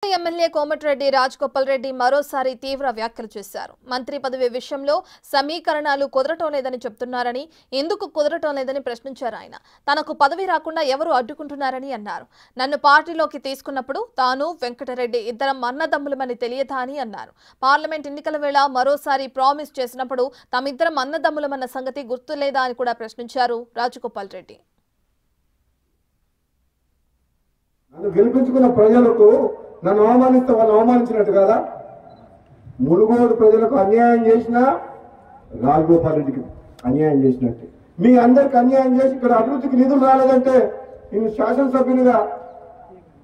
MLA Komatireddy Rajagopal Reddy మరోసారి తీవ్ర వ్యాఖ్యలు చేశారు. మంత్రి పదవి విషయంలో సమీకరణాలు కుదరటం లేదని చెప్తున్నారని, ఎందుకు కుదరటం లేదని ప్రశ్నించారు ఆయన. తనకు పదవి రాకుండా ఎవరు అడ్డుకుంటున్నారని అన్నారు. నన్ను పార్టీలోకి తీసుకున్నప్పుడు తాను వెంకటరెడ్డి ఇద్దరం అన్నదమ్ములమని తెలియదా అని అన్నారు. పార్లమెంట్ ఎన్నికల వేళ మరోసారి ప్రామిస్ చేసినప్పుడు తామిద్దరం అన్నదమ్ములమన్న సంగతి గుర్తులేదా అని కూడా ప్రశ్నించారు రాజగోపాల్ రెడ్డి. నన్ను గెలిపించుకున్న ప్రజలకు నన్ను అవమానిస్తే వాళ్ళు అవమానించినట్టు కదా. మునుగోడు ప్రజలకు అన్యాయం చేసినా రాజగోపాల్ రెడ్డికి అన్యాయం చేసినట్టే. మీ అందరికి అన్యాయం చేసి ఇక్కడ అభివృద్ధికి నిధులు రాలేదంటే నేను శాసనసభ్యునిగా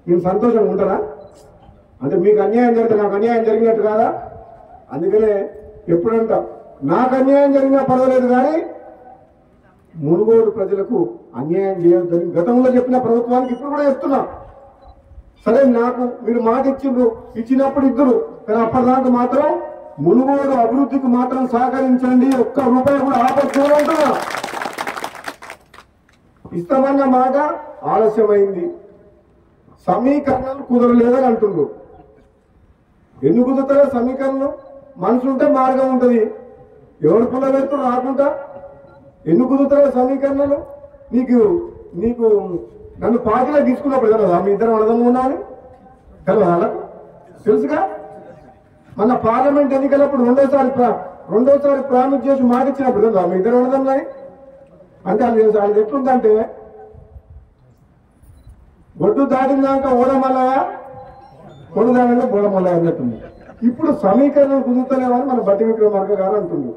నేను సంతోషంగా ఉంటానా? అంటే మీకు అన్యాయం జరిగితే నాకు అన్యాయం జరిగినట్టు కాదా? అందుకనే ఎప్పుడంటా నాకు అన్యాయం జరిగినా పర్వాలేదు, కానీ మునుగోడు ప్రజలకు అన్యాయం చేయొద్దని గతంలో చెప్పిన ప్రభుత్వానికి ఇప్పుడు కూడా చెప్తున్నా. సరే, నాకు మీరు మాట ఇచ్చినప్పుడు ఇద్దరు, కానీ అప్పటిదాకా మాత్రం మునుగోడు అభివృద్ధికి మాత్రం సహకరించండి, ఒక్క రూపాయి కూడా ఆపత్తున్నా. ఇస్తామన్న మాట ఆలస్యమైంది, సమీకరణలు కుదరలేదని అంటుండ్రు. ఎందుకు కుదురుతారో సమీకరణలు? మనసు ఉంటే మార్గం ఉంటుంది. ఎవరు పుల్ల పెడుతున్నారు రాకుండా ఎందుకు కుదురుతారో సమీకరణలు? నీకు నన్ను పార్టీలో తీసుకున్నప్పుడు కదా మీ ఇద్దరు అర్థం ఉండాలి కదా, తెలుసుగా. మన పార్లమెంట్ ఎన్నికలప్పుడు రెండోసారి ప్రామిస్ చేసి మాట ఇచ్చినప్పుడు కదా మీ ఇద్దరు అర్థంలో. అంటే వాళ్ళు ఎట్లుందంటే ఒడ్డు దాటినాక ఓడమల్లయ, ఒడ్డు దాటినాక బోడమల్లయ అన్నట్టుంది. ఇప్పుడు సమీకరణలు కుదురుతలేవని మన బట్టి విక్రమార్క గారు అంటుండ్రు.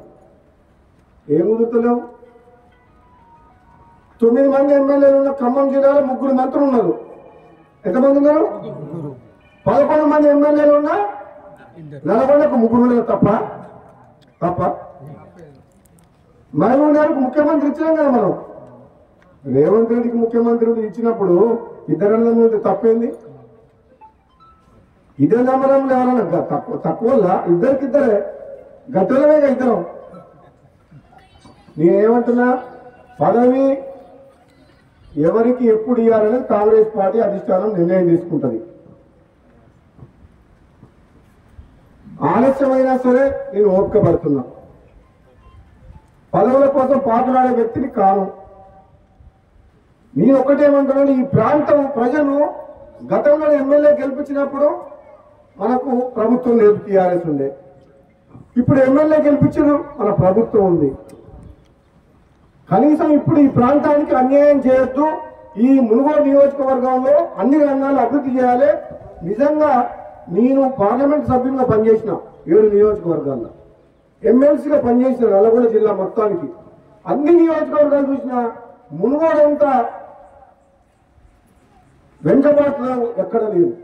ఏం కుదురుతలేవు? 9 మంది ఎమ్మెల్యేలు ఉన్న ఖమ్మం జిల్లాలో 3 మంత్రులు ఉన్నారు. ఎంతమంది ఉన్నారు? 11 మంది ఎమ్మెల్యేలు ఉన్న నల్గొండకు 3 ఉన్నారు. తప్ప మహబూబ్ గారికి ముఖ్యమంత్రి ఇచ్చినాం కదా మనం. రేవంత్ రెడ్డికి ముఖ్యమంత్రి ఇచ్చినప్పుడు ఇద్దరు తప్పేంది? ఇదే నమ్మడం ఎవరన్నా తక్కువ ఇద్దరికిద్దరే గట్టలమేగా ఇద్దరం. నేనేమంటున్నా, పదవి ఎవరికి ఎప్పుడు ఇవ్వాలనేది కాంగ్రెస్ పార్టీ అధిష్టానం నిర్ణయం తీసుకుంటుంది. ఆలస్యమైనా సరే నేను ఓపిక పడుతున్నా. పదవుల కోసం పాటులాడే వ్యక్తిని కాను. నేను ఒక్కటేమంటున్నాను, ఈ ప్రాంతం ప్రజలు గతంలో ఎమ్మెల్యే గెలిపించినప్పుడు మనకు ప్రభుత్వం లేదు, టీఆర్ఎస్ ఉండే. ఇప్పుడు ఎమ్మెల్యే గెలిపించారు, మన ప్రభుత్వం ఉంది. కనీసం ఇప్పుడు ఈ ప్రాంతానికి అన్యాయం చేయొద్దు. ఈ మునుగోడు నియోజకవర్గంలో అన్ని రంగాలు అభివృద్ధి చేయాలి. నిజంగా నేను పార్లమెంట్ సభ్యులుగా పనిచేసిన 7 నియోజకవర్గాల్లో, ఎమ్మెల్సీగా పనిచేసిన నల్గొండ జిల్లా మొత్తానికి. అన్ని నియోజకవర్గాలు చూసిన మునుగోడు అంతా వెంకబాటులో ఎక్కడ లేదు.